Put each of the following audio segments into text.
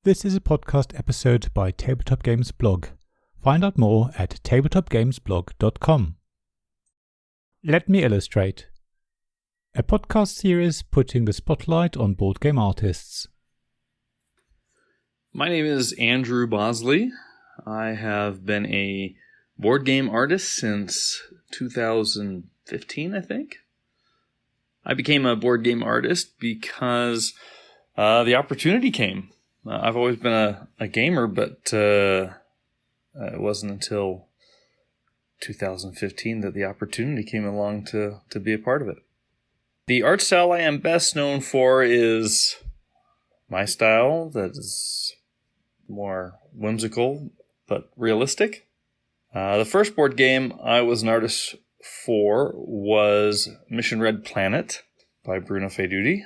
This is a podcast episode by Tabletop Games Blog. Find out more at tabletopgamesblog.com. Let Me Illustrate, a podcast series putting the spotlight on board game artists. My name is Andrew Bosley. I have been a board game artist since 2015, I think. I became a board game artist because the opportunity came. I've always been a gamer, but it wasn't until 2015 that the opportunity came along to be a part of it. The art style I am best known for is my style that is more whimsical but realistic. The first board game I was an artist for was Mission Red Planet by Bruno Faiduti.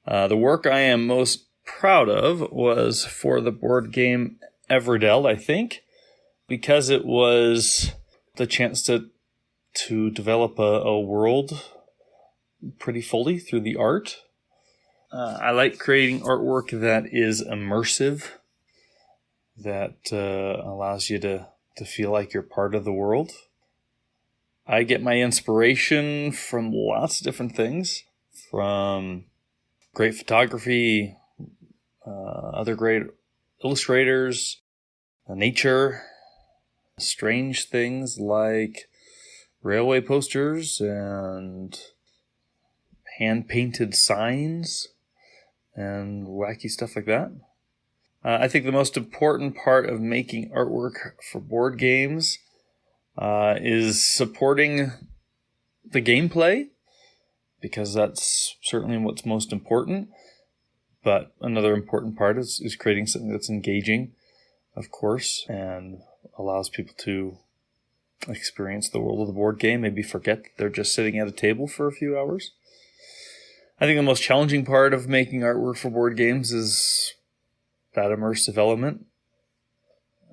The work I am most proud of was for the board game Everdell, I think, because it was the chance to develop a world pretty fully through the art. I like creating artwork that is immersive, that allows you to feel like you're part of the world. I get my inspiration from lots of different things, from great photography, other great illustrators, nature, strange things like railway posters and hand-painted signs and wacky stuff like that. I think the most important part of making artwork for board games is supporting the gameplay, because that's certainly what's most important. But another important part is creating something that's engaging, of course, and allows people to experience the world of the board game, maybe forget that they're just sitting at a table for a few hours. I think the most challenging part of making artwork for board games is that immersive element.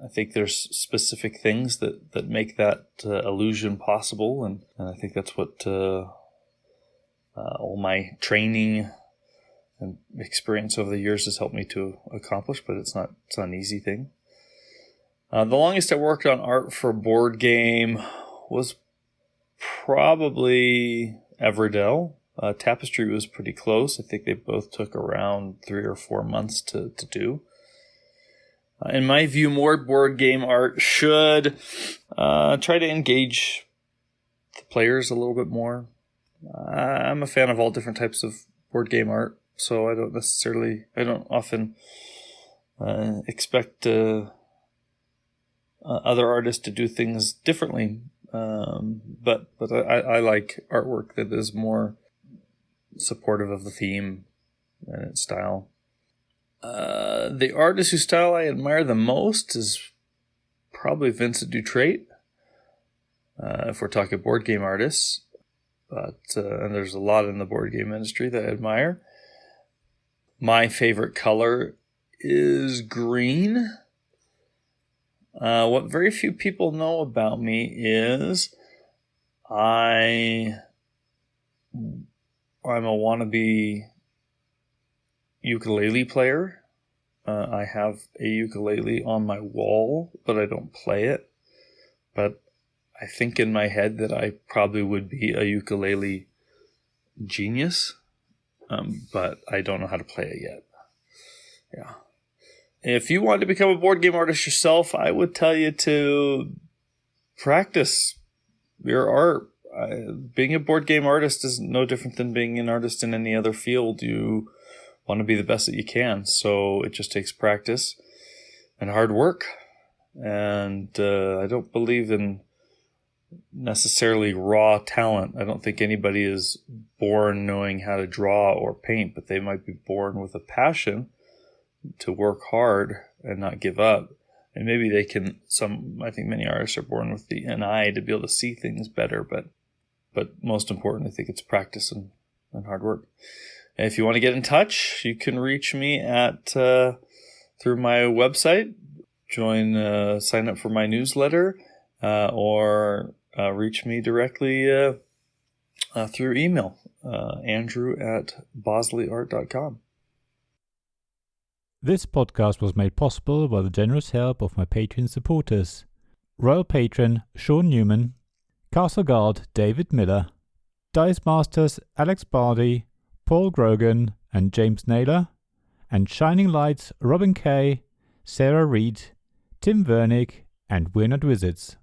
I think there's specific things that make that illusion possible, and I think that's what all my training and experience over the years has helped me to accomplish, but it's not an easy thing. The longest I worked on art for a board game was probably Everdell. Tapestry was pretty close. I think they both took around 3 or 4 months to do. In my view, more board game art should try to engage the players a little bit more. I'm a fan of all different types of board game art, so I don't often expect other artists to do things differently. But I like artwork that is more supportive of the theme and its style. The artist whose style I admire the most is probably Vincent Dutrait, if we're talking board game artists. But and there's a lot in the board game industry that I admire. My favorite color is green. What very few people know about me is I'm a wannabe ukulele player. I have a ukulele on my wall, but I don't play it. But I think in my head that I probably would be a ukulele genius, but I don't know how to play it yet. Yeah. If you want to become a board game artist yourself, I would tell you to practice your art. Being a board game artist is no different than being an artist in any other field. You want to be the best that you can, so it just takes practice and hard work. And I don't believe in necessarily raw talent. I don't think anybody is born knowing how to draw or paint, but they might be born with a passion to work hard and not give up. And maybe they can, I think many artists are born with an eye to be able to see things better, but most important, I think it's practice and hard work. And if you want to get in touch, you can reach me at through my website, sign up for my newsletter, or reach me directly through email, andrew@bosleyart.com. This podcast was made possible by the generous help of my Patreon supporters: Royal Patron Sean Newman, Castle Guard David Miller, Dice Masters Alex Bardi, Paul Grogan and James Naylor, and Shining Lights Robin Kay, Sarah Reed, Tim Vernick and We're Not Wizards.